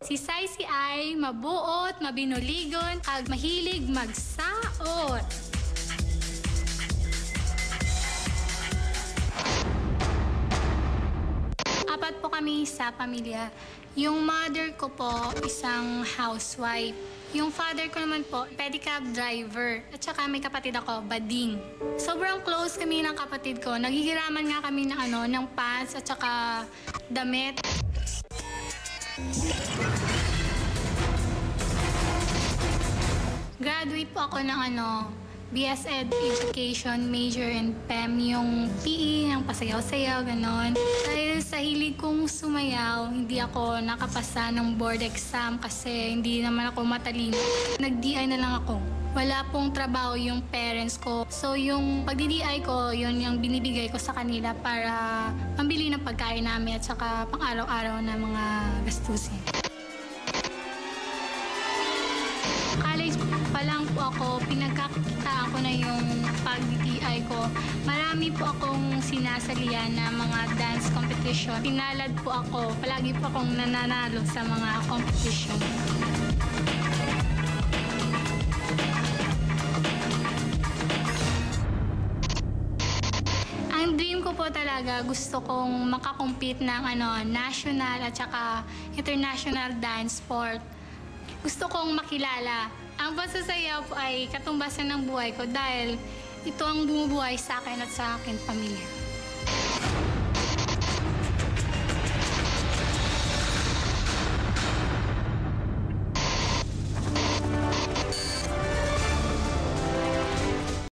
Si Saisi ay mabuot, mabinuligon, ag mahilig magsaot. Apat po kami sa pamilya. Yung mother ko po, isang housewife. Yung father ko naman po, pedicab driver. At saka may kapatid ako, bading. Sobrang close kami ng kapatid ko. Naghihiraman nga kami ng pants at saka damit. Graduate po ako ng BS Ed Education, major in PEM, yung PE, ng pasayaw-sayaw, ganon. Dahil sa hilig kong sumayaw, hindi ako nakapasa ng board exam kasi hindi naman ako matalino. Nag-DI na lang ako. Wala pong trabaho yung parents ko. So yung pagdi-DI ko, yun yung binibigay ko sa kanila para pambili ng pagkain namin at saka pang-araw-araw na mga gastusin. College pa lang po ako, pinagkakitaan ko na yung pag-DI ko. Marami po akong sinasalian na mga dance competition. Pinalad po ako, palagi po akong nananalo sa mga competition. Ang dream ko po talaga, gusto kong makakompete ng national at saka international dance sport. Gusto kong makilala. Ang pasasayaw po ay katumbasan ng buhay ko dahil ito ang bumubuhay sa akin at sa aking pamilya.